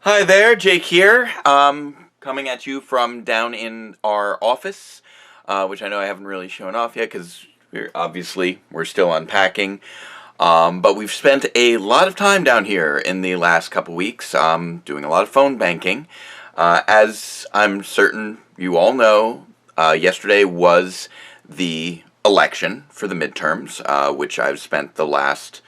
Hi there, Jake here. Coming at you from down in our office, which I know I haven't really shown off yet because we're still unpacking. But we've spent a lot of time down here in the last couple weeks, doing a lot of phone banking. As I'm certain you all know, yesterday was the election for the midterms, which I've spent the last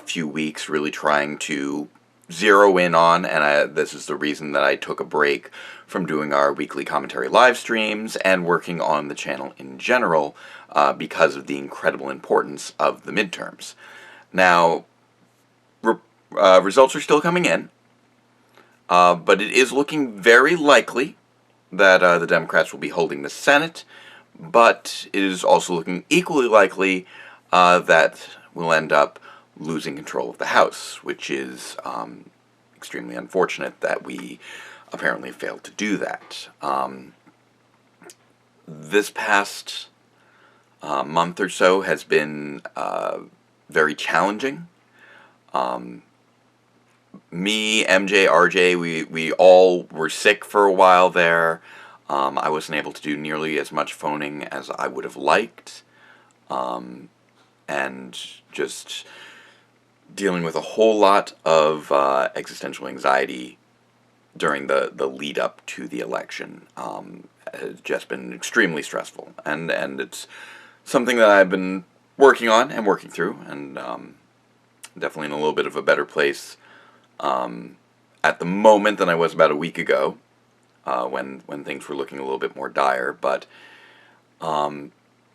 few weeks really trying to zero in on, and this is the reason that I took a break from doing our weekly commentary live streams and working on the channel in general because of the incredible importance of the midterms. Now, results are still coming in, but it is looking very likely that the Democrats will be holding the Senate, but it is also looking equally likely that we'll end up losing control of the House, which is extremely unfortunate that we apparently failed to do that. This past month or so has been very challenging. Me, MJ, RJ, we all were sick for a while there. I wasn't able to do nearly as much phoning as I would have liked. And just dealing with a whole lot of existential anxiety during the lead up to the election has just been extremely stressful, and it's something that I've been working on and working through, and definitely in a little bit of a better place at the moment than I was about a week ago, when things were looking a little bit more dire. But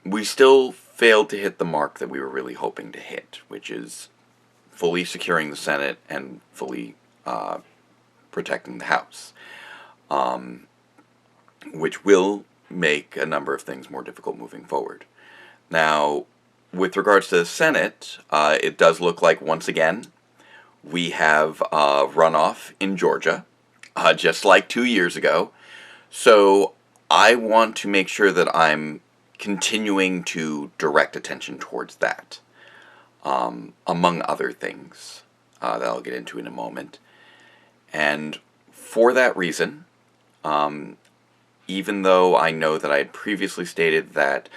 we still failed to hit the mark that we were really hoping to hit, which is fully securing the Senate and fully protecting the House, which will make a number of things more difficult moving forward. Now, with regards to the Senate, it does look like, once again, we have a runoff in Georgia, just like 2 years ago. So I want to make sure that I'm continuing to direct attention towards that, among other things that I'll get into in a moment. And for that reason, even though I know that I had previously stated that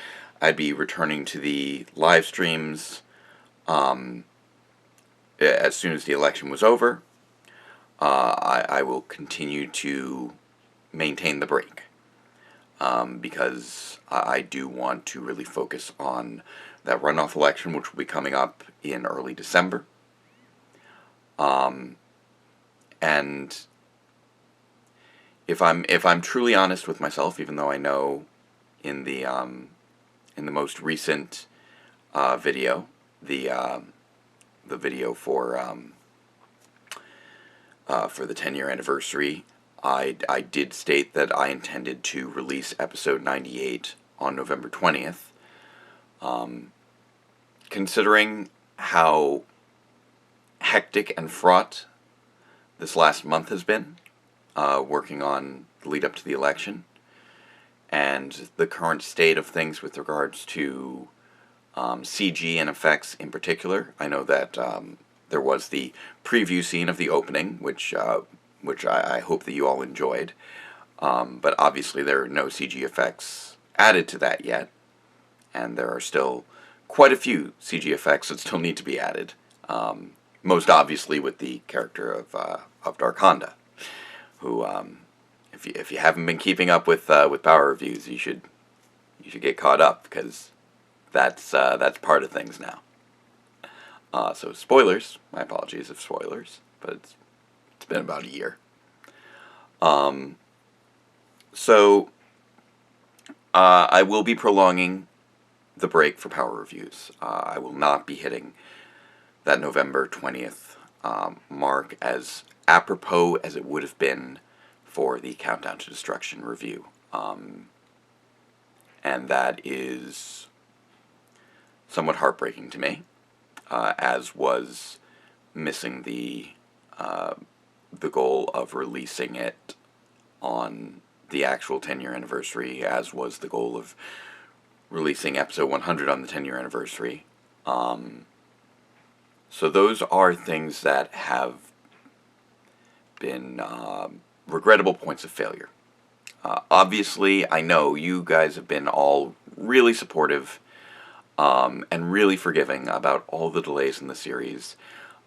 I'd be returning to the live streams as soon as the election was over, I will continue to maintain the break, because I do want to really focus on that runoff election, which will be coming up in early December. And if I'm truly honest with myself, even though I know in the most recent video, the video for the 10-year anniversary, I did state that I intended to release episode 98 on November 20th. Considering how hectic and fraught this last month has been, working on the lead up to the election, and the current state of things with regards to CG and effects in particular. I know that there was the preview scene of the opening, which I hope that you all enjoyed, but obviously there are no CG effects added to that yet, and there are still quite a few CG effects that still need to be added. Most obviously with the character of Darkonda, who, if you haven't been keeping up with Power Reviews, you should get caught up, because that's part of things now. So spoilers. My apologies if spoilers, but it's been about a year. So I will be prolonging the break for Power Reviews. I will not be hitting that November 20th mark as apropos as it would have been for the Countdown to Destruction review. And that is somewhat heartbreaking to me, as was missing the goal of releasing it on the actual 10-year anniversary, as was the goal of releasing episode 100 on the 10-year anniversary. So those are things that have been regrettable points of failure. Obviously, I know you guys have been all really supportive and really forgiving about all the delays in the series.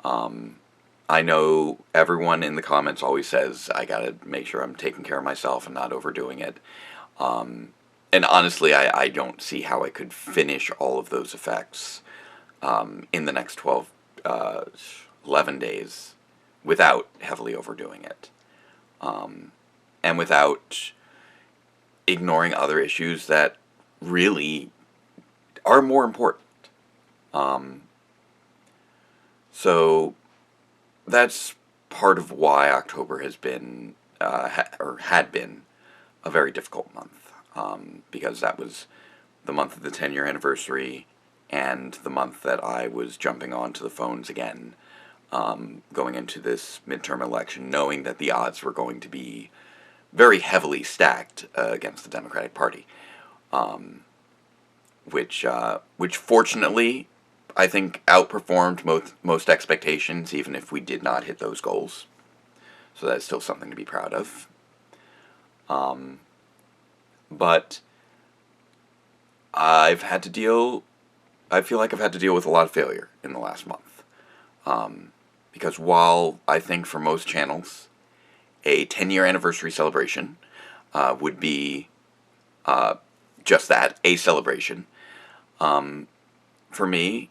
I know everyone in the comments always says I gotta make sure I'm taking care of myself and not overdoing it. And honestly, I don't see how I could finish all of those effects in the next 12, 11 days without heavily overdoing it. And without ignoring other issues that really are more important. So that's part of why October has been, had been, a very difficult month. Because that was the month of the 10-year anniversary and the month that I was jumping onto the phones again, going into this midterm election, knowing that the odds were going to be very heavily stacked against the Democratic Party, which fortunately I think outperformed most expectations, even if we did not hit those goals. So that's still something to be proud of. But I feel like I've had to deal with a lot of failure in the last month. Because while I think for most channels, a 10-year anniversary celebration would be just that, a celebration, for me,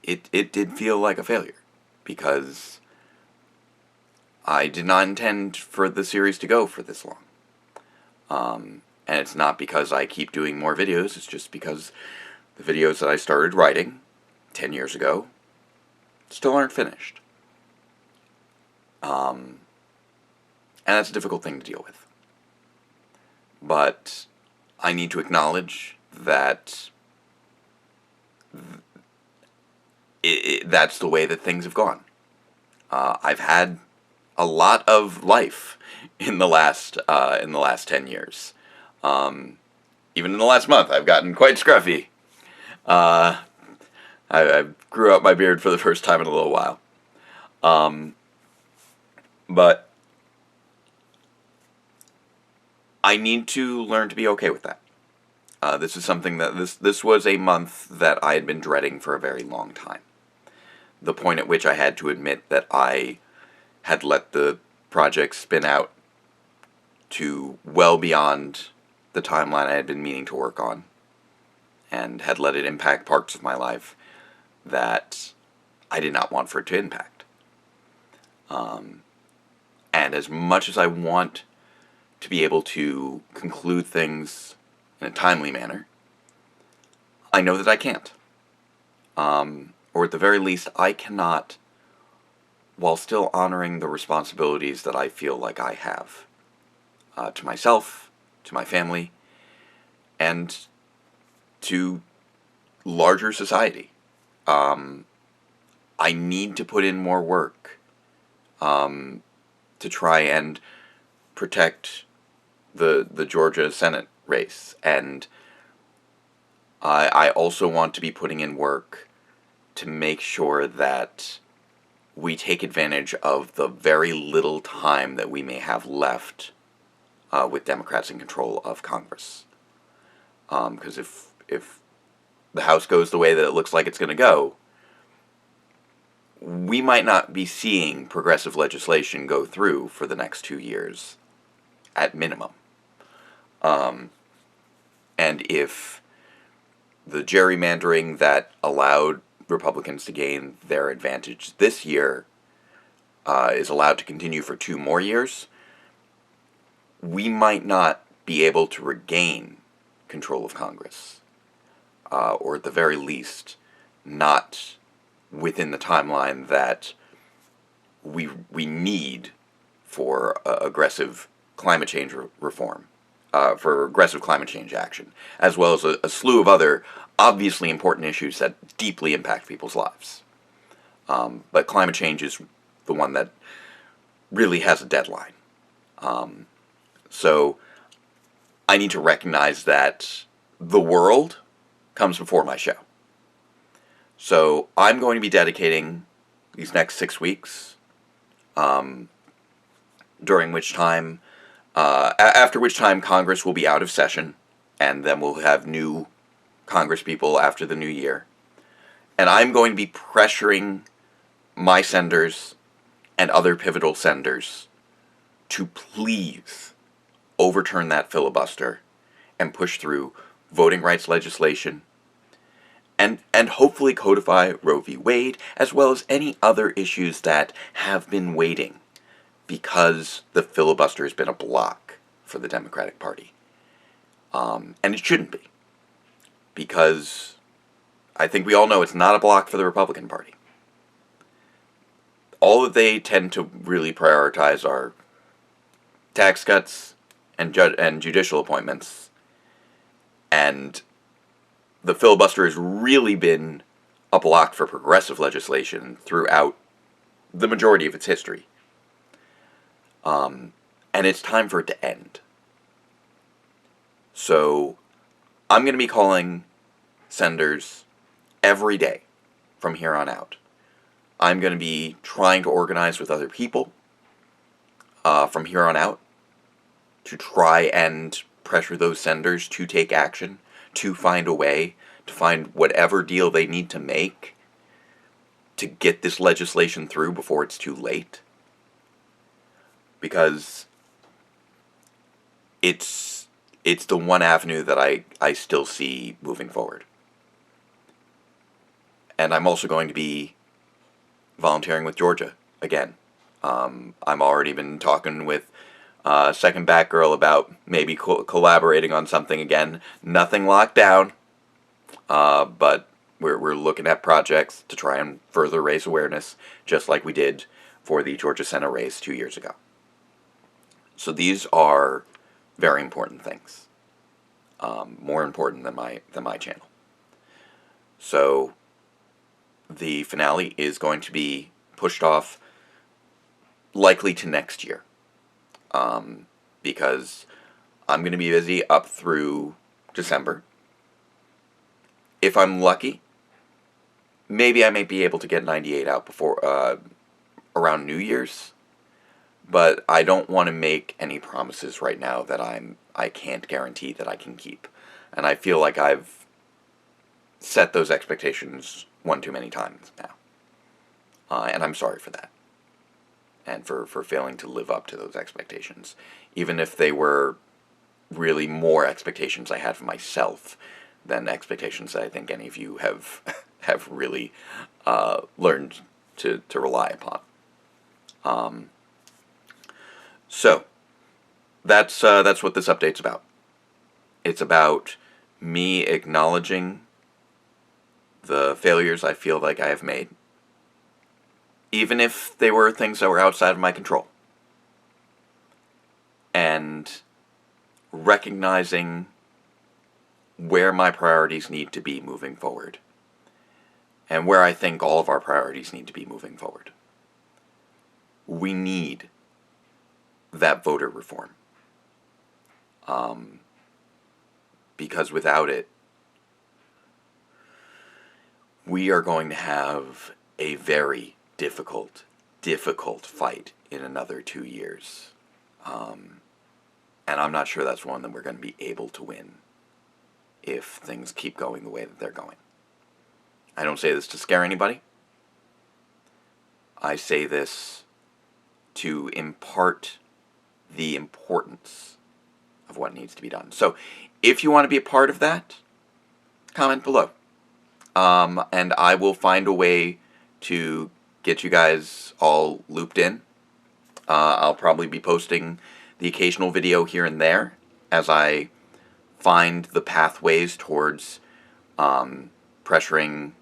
it did feel like a failure. Because I did not intend for the series to go for this long. And it's not because I keep doing more videos, it's just because the videos that I started writing 10 years ago still aren't finished. And that's a difficult thing to deal with. But I need to acknowledge that that's the way that things have gone. I've had a lot of life in the last 10 years. Even in the last month, I've gotten quite scruffy. I grew out my beard for the first time in a little while. But I need to learn to be okay with that. This is something that this was a month that I had been dreading for a very long time. The point at which I had to admit that I had let the project spin out to well beyond the timeline I had been meaning to work on, and had let it impact parts of my life that I did not want for it to impact. And as much as I want to be able to conclude things in a timely manner, I know that I can't. Or at the very least, I cannot, while still honoring the responsibilities that I feel like I have to myself, to my family, and to larger society. I need to put in more work to try and protect the Georgia Senate race, and I also want to be putting in work to make sure that we take advantage of the very little time that we may have left with Democrats in control of Congress. Because if the House goes the way that it looks like it's going to go, we might not be seeing progressive legislation go through for the next 2 years, at minimum. And if the gerrymandering that allowed Republicans to gain their advantage this year is allowed to continue for 2 more years, we might not be able to regain control of Congress, or at the very least, not within the timeline that we need for aggressive climate change reform, for aggressive climate change action, as well as a slew of other obviously important issues that deeply impact people's lives. But climate change is the one that really has a deadline. So I need to recognize that the world comes before my show. So I'm going to be dedicating these next 6 weeks during which time, after which time Congress will be out of session, and then we'll have new Congress people after the new year. And I'm going to be pressuring my senators and other pivotal senators to please overturn that filibuster and push through voting rights legislation and hopefully codify Roe v. Wade, as well as any other issues that have been waiting because the filibuster has been a block for the Democratic Party. And it shouldn't be, because I think we all know it's not a block for the Republican Party. All that they tend to really prioritize are tax cuts and judicial appointments, and the filibuster has really been a block for progressive legislation throughout the majority of its history. And it's time for it to end. So I'm going to be calling senators every day from here on out. I'm going to be trying to organize with other people from here on out to try and pressure those senators to take action, to find a way, to find whatever deal they need to make to get this legislation through before it's too late. Because it's the one avenue that I still see moving forward. And I'm also going to be volunteering with Georgia again. I've already been talking with Second Batgirl about maybe collaborating on something again. Nothing locked down, but we're looking at projects to try and further raise awareness, just like we did for the Georgia Senate race 2 years ago. So these are very important things, more important than my channel. So the finale is going to be pushed off likely to next year, because I'm going to be busy up through December. If I'm lucky, maybe I may be able to get 98 out before around New Year's. But I don't want to make any promises right now that I can't guarantee that I can keep. And I feel like I've set those expectations one too many times now. And I'm sorry for that. And for failing to live up to those expectations. Even if they were really more expectations I had for myself than expectations that I think any of you have have really learned to rely upon. So, that's what this update's about. It's about me acknowledging the failures I feel like I have made, even if they were things that were outside of my control, and recognizing where my priorities need to be moving forward, and where I think all of our priorities need to be moving forward. We need that voter reform. Because without it, we are going to have a very difficult fight in another 2 years. And I'm not sure that's one that we're going to be able to win if things keep going the way that they're going. I don't say this to scare anybody. I say this to impart the importance of what needs to be done. So if you want to be a part of that, comment below. And I will find a way to get you guys all looped in. I'll probably be posting the occasional video here and there as I find the pathways towards pressuring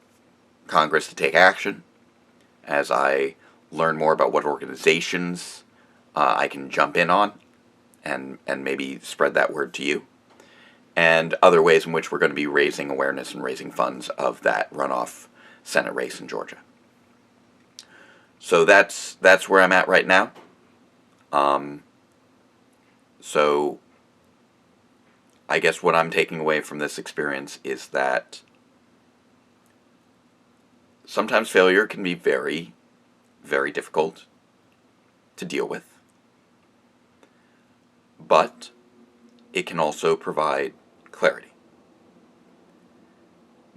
Congress to take action, as I learn more about what organizations I can jump in on and maybe spread that word to you, and other ways in which we're going to be raising awareness and raising funds of that runoff Senate race in Georgia. So that's where I'm at right now. So I guess what I'm taking away from this experience is that sometimes failure can be very, very difficult to deal with. but it can also provide clarity.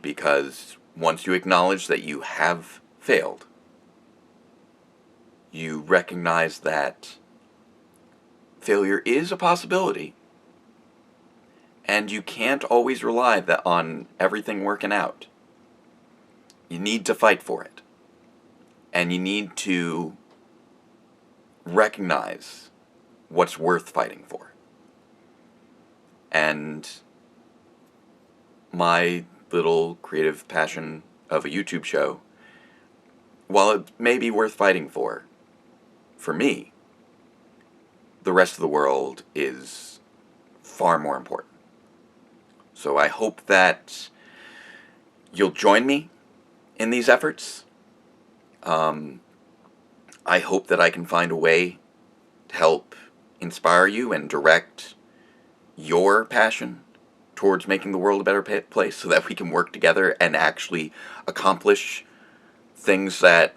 Because once you acknowledge that you have failed, you recognize that failure is a possibility, and you can't always rely on everything working out. You need to fight for it. And you need to recognize what's worth fighting for. And my little creative passion of a YouTube show, while it may be worth fighting for me, the rest of the world is far more important. So I hope that you'll join me in these efforts. I hope that I can find a way to help inspire you and direct your passion towards making the world a better place, so that we can work together and actually accomplish things that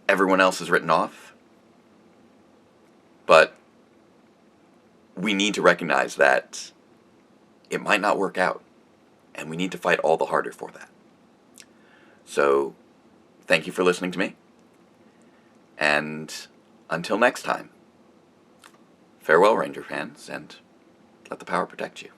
everyone else has written off. But we need to recognize that it might not work out, and we need to fight all the harder for that. So, thank you for listening to me, and until next time, farewell, Ranger fans, and let the power protect you.